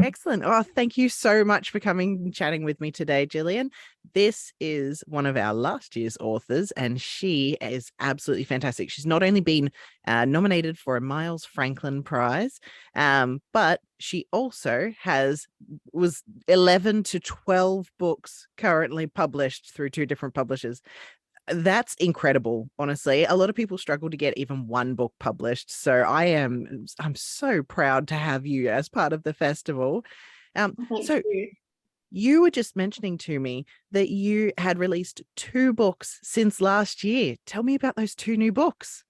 Excellent. Oh, thank you so much for coming and chatting with me today, Gillian. This is one of our last year's authors, and she is absolutely fantastic. She's not only been nominated for a Miles Franklin Prize, but she also was 11 to 12 books currently published through two different publishers. That's incredible, honestly. A lot of people struggle to get even one book published. So I'm so proud to have you as part of the festival. Thank So you. you were just mentioning to me that you had released two books since last year. Tell me about those two new books.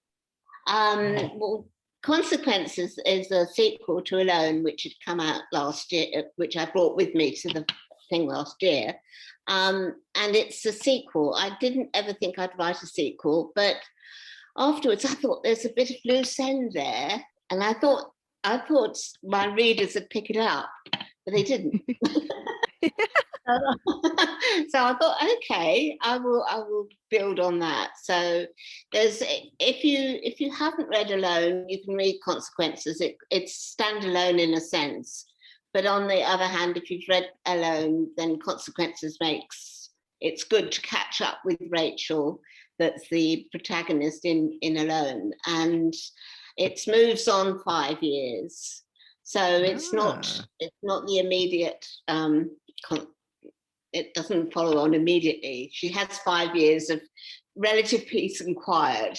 Well, Consequences is a sequel to Alone, which had come out last year, which I brought with me to the thing last year. And it's a sequel. I didn't ever think I'd write a sequel, but afterwards I thought there's a bit of loose end there. And I thought my readers would pick it up, but they didn't. So I thought, okay, I will build on that. So there's, if you haven't read Alone, you can read Consequences. It's standalone in a sense, but on the other hand, if you've read Alone, then Consequences it's good to catch up with Rachel, that's the protagonist in Alone, and it moves on 5 years. So it's not the immediate. It doesn't follow on immediately. She has 5 years of relative peace and quiet.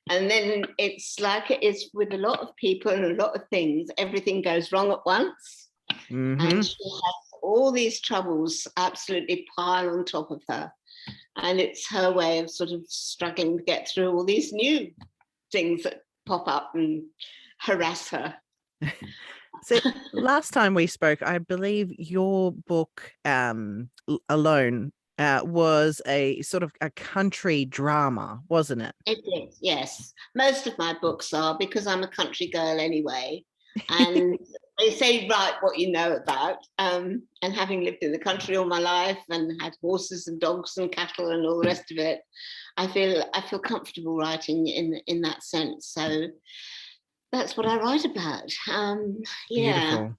And then it's like it is with a lot of people and a lot of things, everything goes wrong at once. Mm-hmm. And she has all these troubles absolutely pile on top of her. And it's her way of sort of struggling to get through all these new things that pop up and harass her. So last time we spoke, I believe your book, Alone, was a sort of a country drama, wasn't it? It is, yes. Most of my books are, because I'm a country girl anyway. And they say write what you know about. And having lived in the country all my life and had horses and dogs and cattle and all the rest of it, I feel comfortable writing in that sense. So that's what I write about. Yeah. Beautiful.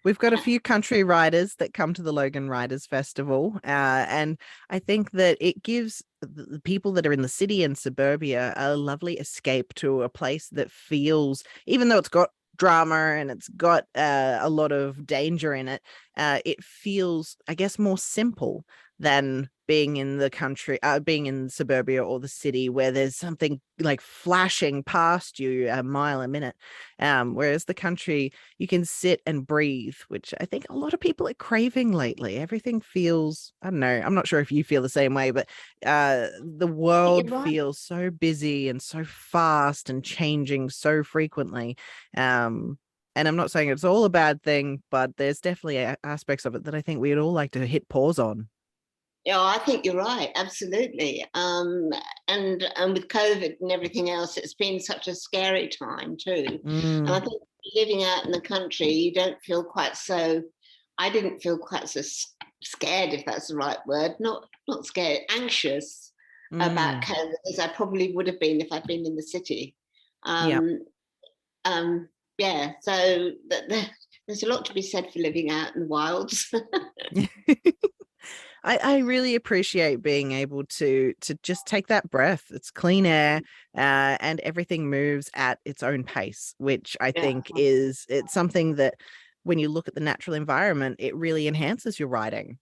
We've got a few country writers that come to the Logan Writers Festival, and I think that it gives the people that are in the city and suburbia a lovely escape to a place that feels, even though it's got drama and it's got a lot of danger in it, it feels, I guess, more simple than being in the country, being in suburbia or the city, where there's something like flashing past you a mile a minute. Whereas the country, you can sit and breathe, which I think a lot of people are craving lately. Everything feels, I don't know, I'm not sure if you feel the same way, but the world feels so busy and so fast and changing so frequently. And I'm not saying it's all a bad thing, but there's definitely aspects of it that I think we'd all like to hit pause on. Yeah, I think you're right, absolutely. And with COVID and everything else, it's been such a scary time too. And I think living out in the country, you don't feel quite so. I didn't feel quite so scared, if that's the right word. Not scared, anxious about COVID, as I probably would have been if I'd been in the city. Yeah. So there's a lot to be said for living out in the wilds. I really appreciate being able to just take that breath. It's clean air, and everything moves at its own pace, which I think it's something that when you look at the natural environment, it really enhances your writing.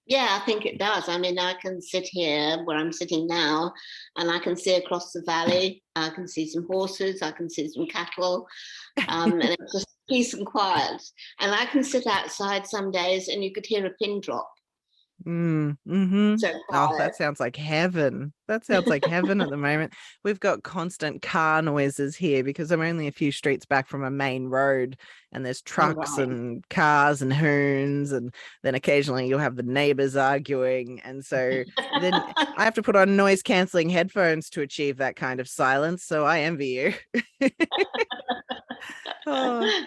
Yeah, I think it does. I mean, I can sit here where I'm sitting now and I can see across the valley. I can see some horses, I can see some cattle, and it's just peace and quiet. And I can sit outside some days and you could hear a pin drop. Oh, that sounds like heaven. That sounds like heaven at the moment. We've got constant car noises here because I'm only a few streets back from a main road, and there's trucks and cars and hoons, and then occasionally you'll have the neighbors arguing, and so then I have to put on noise cancelling headphones to achieve that kind of silence. So I envy you. Oh.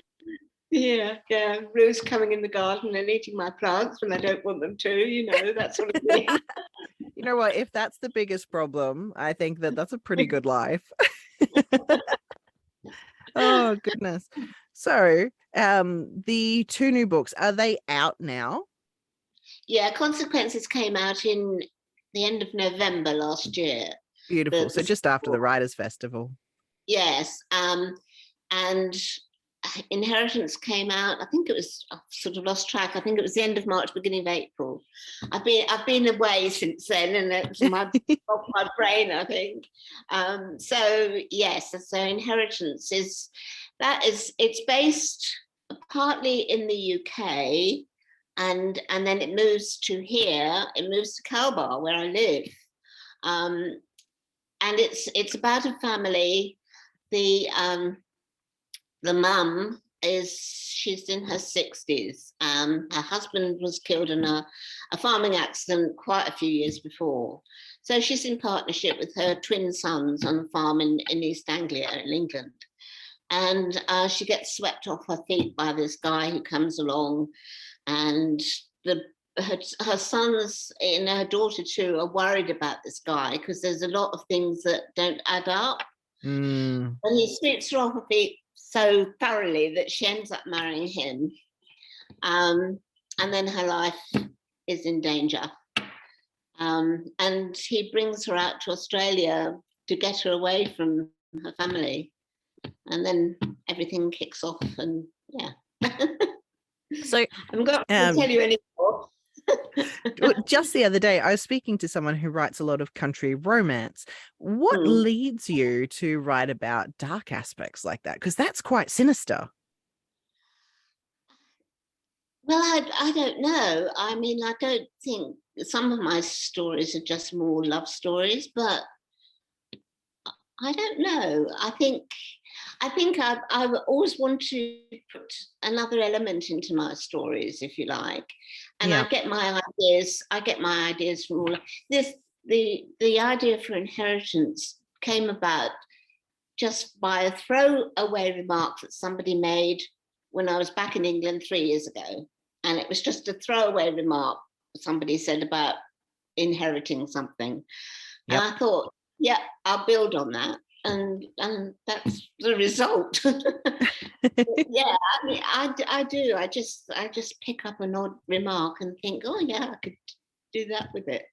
Yeah. Rue's coming in the garden and eating my plants when I don't want them to, that sort of thing. You know what? If that's the biggest problem, I think that's a pretty good life. Oh, goodness. So The two new books, are they out now? Yeah, Consequences came out in the end of November last year. Beautiful. So The just after the Writers' Festival. yes, and Inheritance came out. I think it was. I've sort of lost track. I think it was the end of March, beginning of April. I've been away since then, and it's off my brain, I think. So yes, so Inheritance it's based partly in the UK, and then it moves to here. It moves to Calbar, where I live, and it's about a family. The mum she's in her 60s. Her husband was killed in a farming accident quite a few years before. So she's in partnership with her twin sons on a farm in East Anglia in England. And she gets swept off her feet by this guy who comes along, and her sons and her daughter too are worried about this guy because there's a lot of things that don't add up. Mm. And he sweeps her off her feet so thoroughly that she ends up marrying him. And then her life is in danger. And he brings her out to Australia to get her away from her family. And then everything kicks off, and yeah. So I'm going to tell you any more. just the other day, I was speaking to someone who writes a lot of country romance. What leads you to write about dark aspects like that? Because that's quite sinister. Well, I don't know. I mean, I don't think some of my stories are just more love stories, but I don't know. I think I always want to put another element into my stories, if you like, and Yeah. I get my ideas from all this. The idea for Inheritance came about just by a throwaway remark that somebody made when I was back in England 3 years ago, and it was just a throwaway remark somebody said about inheriting something, and Yep. I thought, yeah, I'll build on that, and that's the result. Yeah, I mean, I do. I just pick up an odd remark and think, oh yeah, I could do that with it.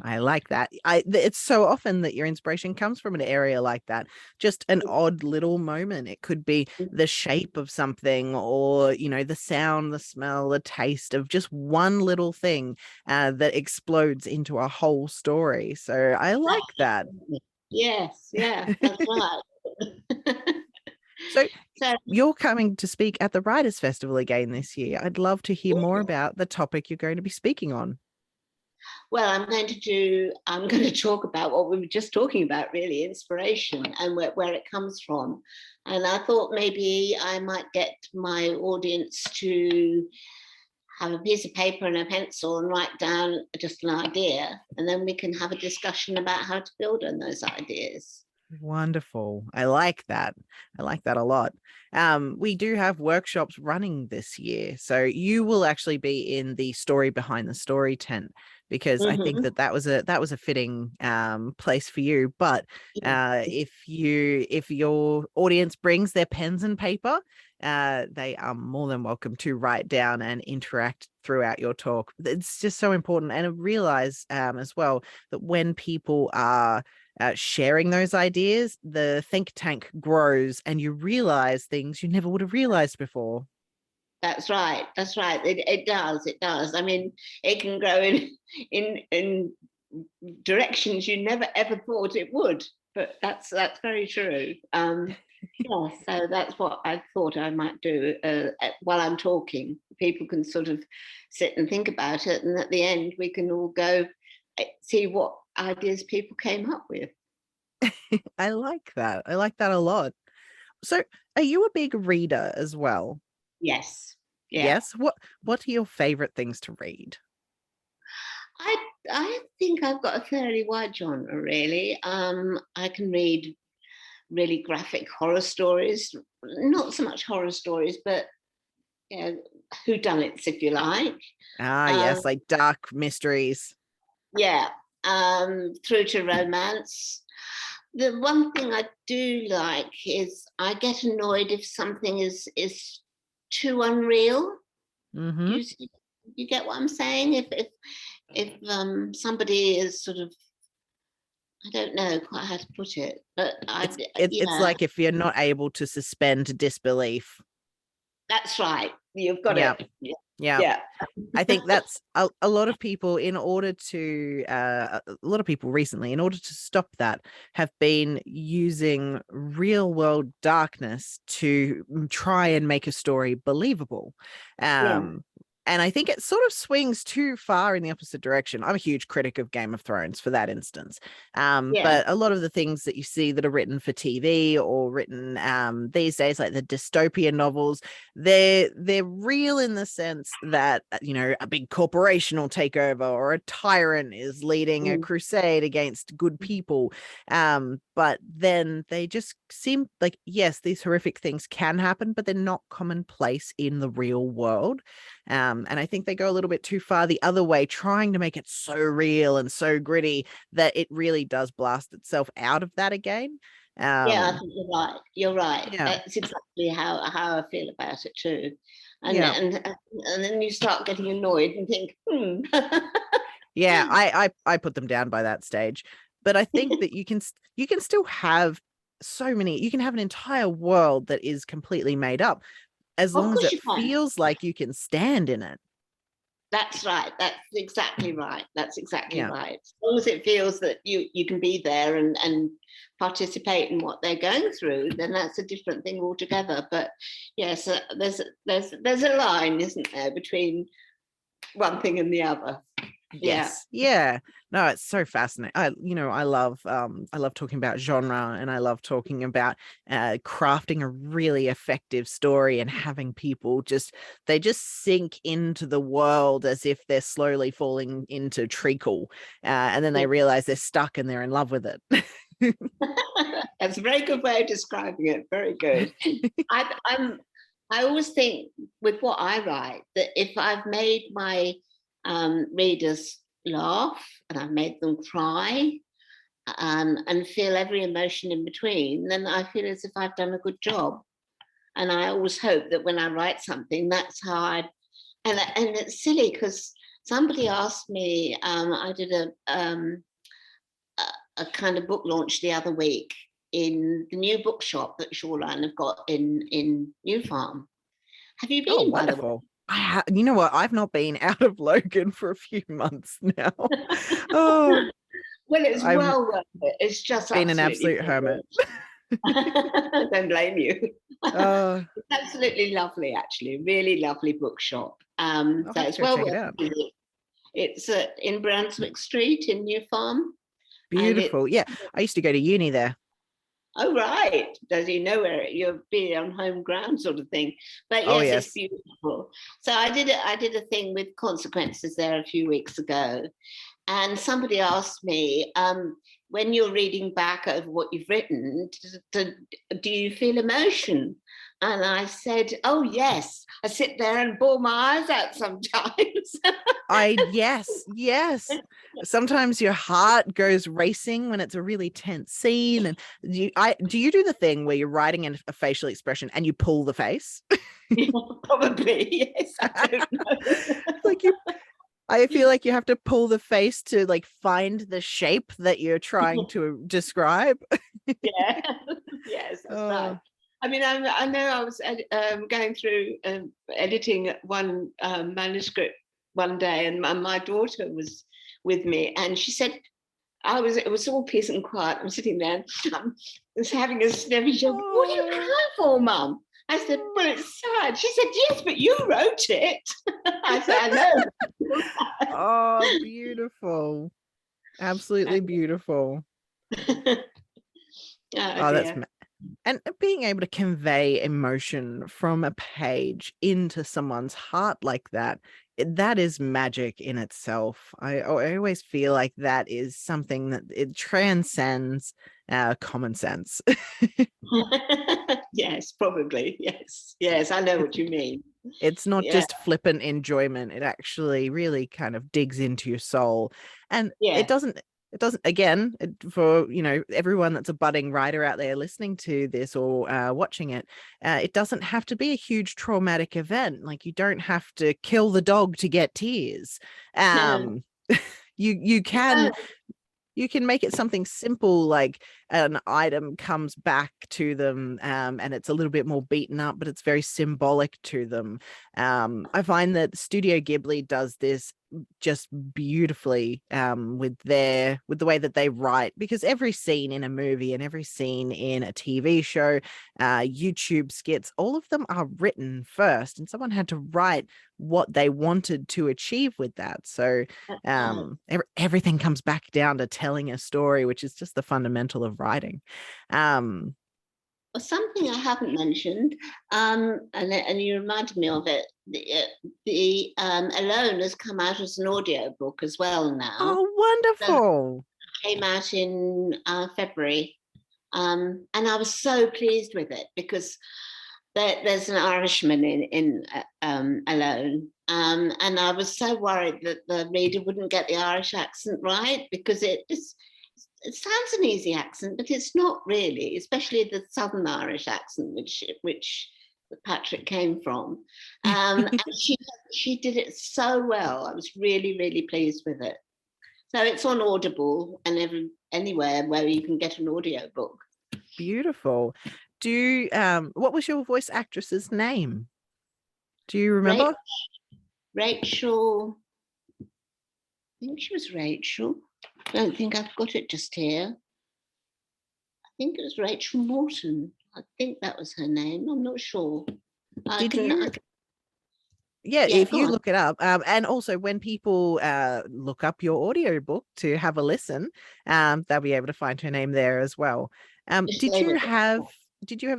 I like that. It's so often that your inspiration comes from an area like that. Just an odd little moment. It could be the shape of something, or the sound, the smell, the taste of just one little thing that explodes into a whole story. So I like that. Yes, yeah, that's right. So So, you're coming to speak at the Writers' Festival again this year. I'd love to hear more about the topic you're going to be speaking on. well, I'm going to talk about what we were just talking about, really, inspiration and where it comes from. And I thought maybe I might get my audience to have a piece of paper and a pencil and write down just an idea, and then we can have a discussion about how to build on those ideas. Wonderful. I like that. I like that a lot. We do have workshops running this year. So you will actually be in the story behind the story tent, because I think Mm-hmm. that was a fitting place for you. But if your audience brings their pens and paper, they are more than welcome to write down and interact throughout your talk. It's just so important. And I realize as well that when people are sharing those ideas, the think tank grows and you realize things you never would have realized before. That's right. That's right. It does. It does. I mean, it can grow in directions you never ever thought it would. But that's very true. Yeah. So that's what I thought I might do while I'm talking. People can sort of sit and think about it, and at the end, we can all go see what ideas people came up with. I like that. I like that a lot. So, are you a big reader as well? Yes. Yeah. Yes. What are your favorite things to read? I I think I've got a fairly wide genre, really. I can read really graphic horror stories, not so much horror stories, but you know, whodunits, if you like. Ah, Um, yes, like dark mysteries. yeah, through to romance. The one thing I do like is I get annoyed if something is too unreal. Mm-hmm. You get what I'm saying? If somebody is sort of, I don't know quite how to put it, but It's yeah, like if you're not able to suspend disbelief. that's right. You've got Yeah. it. Yeah. Yeah. Yeah. I think that's a lot of people, in order to a lot of people recently, in order to stop that, have been using real world darkness to try and make a story believable. Yeah. And I think it sort of swings too far in the opposite direction. I'm a huge critic of Game of Thrones for that instance. Yeah. But a lot of the things that you see that are written for TV or written these days, like the dystopian novels, they're real in the sense that, you know, a big corporation will take over, or a tyrant is leading a Mm. crusade against good people. But then they just seem like, yes, these horrific things can happen, but they're not commonplace in the real world. And I think they go a little bit too far the other way, trying to make it so real and so gritty that it really does blast itself out of that again. Yeah, I think you're right. You're right. Yeah. That's exactly how I feel about it too. And Yeah. and then you start getting annoyed and think, Yeah, I put them down by that stage. But I think that you can still have so many, you can have an entire world that is completely made up, as of long as course it you can. feels like you can stand in it. That's right. That's exactly right. That's exactly Yeah. right. As long as it feels that you can be there and participate in what they're going through, then that's a different thing altogether. But yes, there's a line, isn't there, between one thing and the other? Yeah. Yes. Yeah. No, it's so fascinating. I love talking about genre, and I love talking about crafting a really effective story and having people they just sink into the world as if they're slowly falling into treacle. And then they realize they're stuck and they're in love with it. That's a very good way of describing it. Very good. I always think with what I write that if I've made my readers laugh and I've made them cry and feel every emotion in between, then I feel as if I've done a good job. And I always hope that when I write something, that's how and it's silly because somebody asked me, I did a kind of book launch the other week in the new bookshop that Shoreline have got in New Farm. Have you Oh, been, by the way? wonderful. You know what? I've not been out of Logan for a few months now. Oh, Well, it's I've well worth it. It's just been an absolutely absolute hermit. brilliant. Don't blame you. Oh, It's absolutely lovely, actually. Really lovely bookshop. I'll So have to it's go well check it worth out. it. It's in Brunswick Street in New Farm, and Beautiful. Yeah, I used to go to uni there. oh right, does you know where you'll be on home ground sort of thing. But Oh, yes, it's yes. beautiful. So I did a thing with consequences there a few weeks ago, and somebody asked me, when you're reading back over what you've written, do you feel emotion? And I said, oh, yes. I sit there and bawl my eyes out sometimes. Yes. Sometimes your heart goes racing when it's a really tense scene. And do you do the thing where you're writing in a facial expression and you pull the face? Probably, yes. I don't know. Like I feel like you have to pull the face to like find the shape that you're trying to describe. Yeah, yes, that's right. Oh, I mean, I know I was going through editing one manuscript one day, and my daughter was with me, and she said, it was all peace and quiet. I'm sitting there, was having a sniffy. She said, what are you oh, crying for, Mum? I said, well, it's sad. She said, yes, but you wrote it. I said, I know. oh, beautiful. Absolutely beautiful. Oh Oh, dear. and being able to convey emotion from a page into someone's heart like that, that is magic in itself. I always feel like that is something that it transcends common sense. Yes, probably. Yes. Yes, I know It- what you mean. it's not Yeah. just flippant enjoyment. It actually really kind of digs into your soul. And Yeah. it doesn't, again, for everyone that's a budding writer out there listening to this or watching it, it doesn't have to be a huge traumatic event. Like, you don't have to kill the dog to get tears. No, You can no. make it something simple, like an item comes back to them, and it's a little bit more beaten up, but it's very symbolic to them. I find that Studio Ghibli does this just beautifully, with the way that they write, because every scene in a movie and every scene in a TV show, YouTube skits, all of them are written first, and someone had to write what they wanted to achieve with that. So everything comes back down to telling a story, which is just the fundamental of writing. Something I haven't mentioned, and you reminded me of it. The Alone has come out as an audio book as well now. Oh, So it wonderful. came out in February, and I was so pleased with it because there's an Irishman in Alone, and I was so worried that the reader wouldn't get the Irish accent right, because it sounds an easy accent, but it's not really, especially the Southern Irish accent, which Patrick came from. And she did it so well. I was really, really pleased with it. So it's on Audible and anywhere where you can get an audio book. Beautiful. What was your voice actress's name? Do you remember? Rachel, I think she was Rachel. I don't think I've got it just here. I think it was Rachel Morton. I think that was her name. I'm not sure. Yeah, Yeah, if go you on. look it up, and also when people look up your audiobook to have a listen, they'll be able to find her name there as well. Just did say you what. have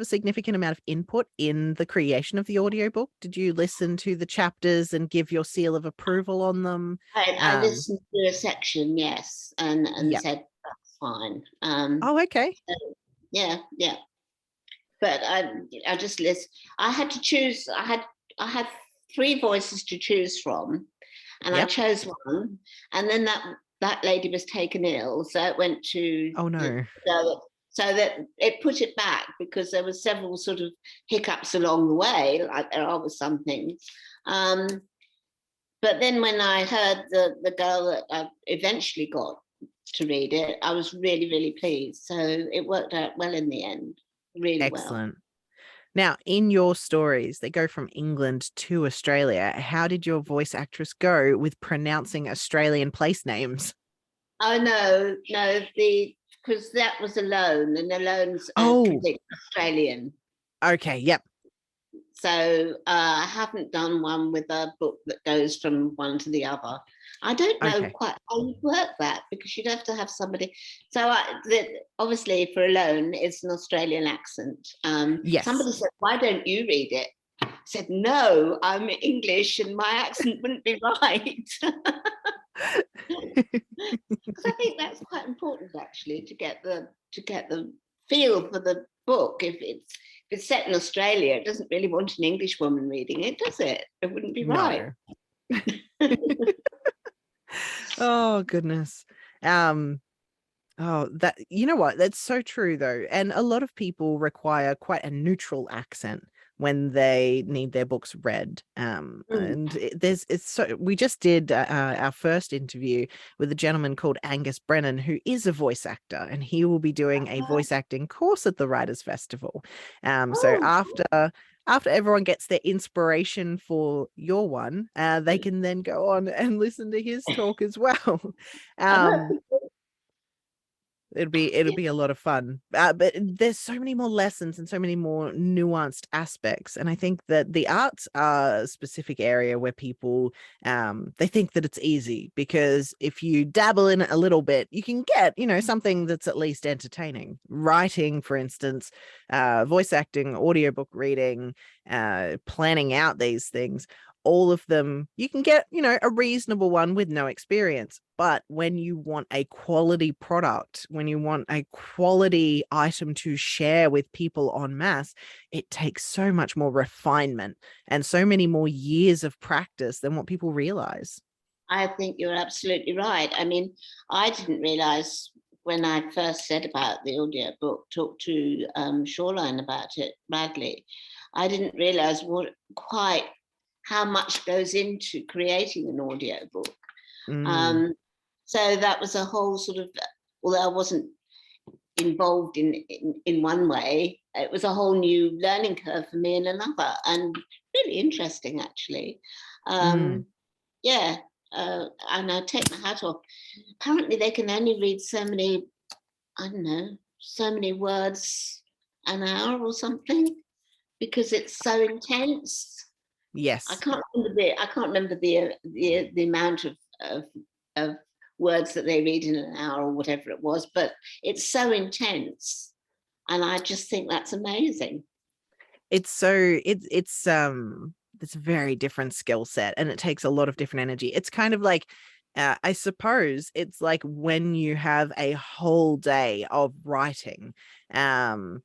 a significant amount of input in the creation of the audiobook? Did you listen to the chapters and give your seal of approval on them? I listened to a section, yes, and Yeah. said that's fine. Oh, okay. So, yeah. But I just list. I had to choose. I had three voices to choose from, and I Yep. chose one. And then that lady was taken ill, so it went to Oh no. so that it put it back, because there were several sort of hiccups along the way, like there are with some things. But then when I heard the girl that I eventually got to read it, I was really, really pleased. So it worked out well in the end, really well. Excellent. Now, in your stories, they go from England to Australia. How did your voice actress go with pronouncing Australian place names? Oh no, because that was Alone, and Alone's Oh, completely Australian. okay. Yep. So I haven't done one with a book that goes from one to the other. I don't know Okay. quite how you work that, because you'd have to have somebody. So obviously for Alone, it's an Australian accent. Yes. Somebody said, "Why don't you read it?" I said, "No, I'm English, and my accent wouldn't be right." Because I think that's quite important, actually, to get the feel for the book. If it's set in Australia, it doesn't really want an English woman reading it, does it? It wouldn't be right. No. Oh, goodness. Um, Oh, that, you know what? That's so true though. And a lot of people require quite a neutral accent when they need their books read. Mm. And we just did our first interview with a gentleman called Angus Brennan, who is a voice actor, and he will be doing a voice acting course at the Writers Festival. So Oh, after everyone gets their inspiration for your one, they can then go on and listen to his talk as well. Um, it'll be a lot of fun, but there's so many more lessons and so many more nuanced aspects, and I think that the arts are a specific area where people they think that it's easy, because if you dabble in it a little bit, you can get something that's at least entertaining. Writing, for instance, voice acting, audiobook reading, planning out these things, all of them, you can get a reasonable one with no experience. But when you want a quality product, when you want a quality item to share with people en masse, it takes so much more refinement and so many more years of practice than what people realize. I think you're absolutely right. I mean, I didn't realize when I first said about the audio book, talked to Shoreline about it, Bradley, I didn't realize what quite how much goes into creating an audio book. Mm, Um, so that was a whole sort of, although I wasn't involved in one way, it was a whole new learning curve for me in another, and really interesting actually. mm. Yeah, and I take my hat off. Apparently, they can only read so many, I don't know, so many words an hour or something because it's so intense. Yes. I can't remember the amount of words that they read in an hour or whatever it was, but it's so intense, and I just think that's amazing. It's a very different skill set, and it takes a lot of different energy. It's kind of like I suppose it's like when you have a whole day of writing, and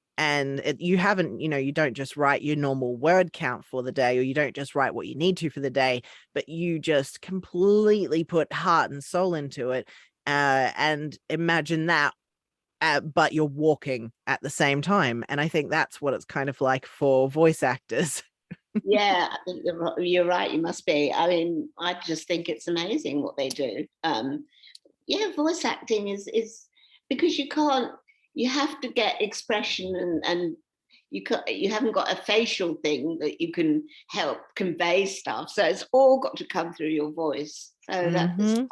you haven't, you don't just write your normal word count for the day, or you don't just write what you need to for the day, but you just completely put heart and soul into it. And imagine that, but you're walking at the same time. And I think that's what it's kind of like for voice actors. Yeah, I think you're right. You must be. I mean, I just think it's amazing what they do. Yeah, voice acting is because you can't. You have to get expression, and you haven't got a facial thing that you can help convey stuff. So it's all got to come through your voice. So that is Hmm.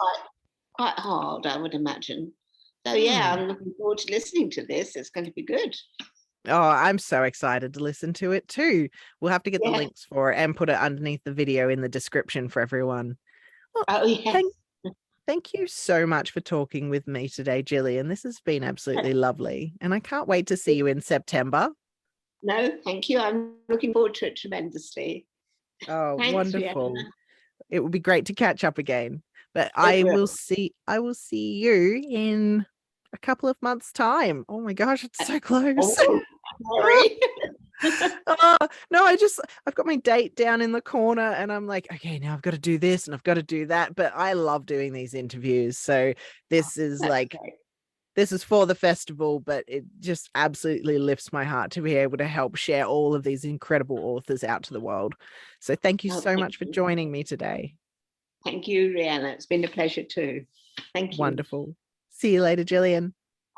quite hard, I would imagine. So yeah, Hmm. I'm looking forward to listening to this. It's going to be good. Oh, I'm so excited to listen to it too. We'll have to get the Yeah. links for it and put it underneath the video in the description for everyone. Well, Oh yeah. thank you so much for talking with me today, Gillian. This has been absolutely lovely, and I can't wait to see you in September. No, thank you. I'm looking forward to it tremendously. Oh, Thanks, wonderful. Rihanna. It would be great to catch up again. But It will. I will see you in a couple of months' time. Oh my gosh, it's so close. Oh, sorry. Oh, no, I've got my date down in the corner, and I'm like, okay, now I've got to do this and I've got to do that. But I love doing these interviews. So this is That's like, great. this is for the festival, but it just absolutely lifts my heart to be able to help share all of these incredible authors out to the world. So thank you Oh, so thank much for you. joining me today. Thank you, Rihanna. It's been a pleasure too. Thank you. Wonderful. See you later, Gillian.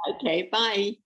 Okay, bye.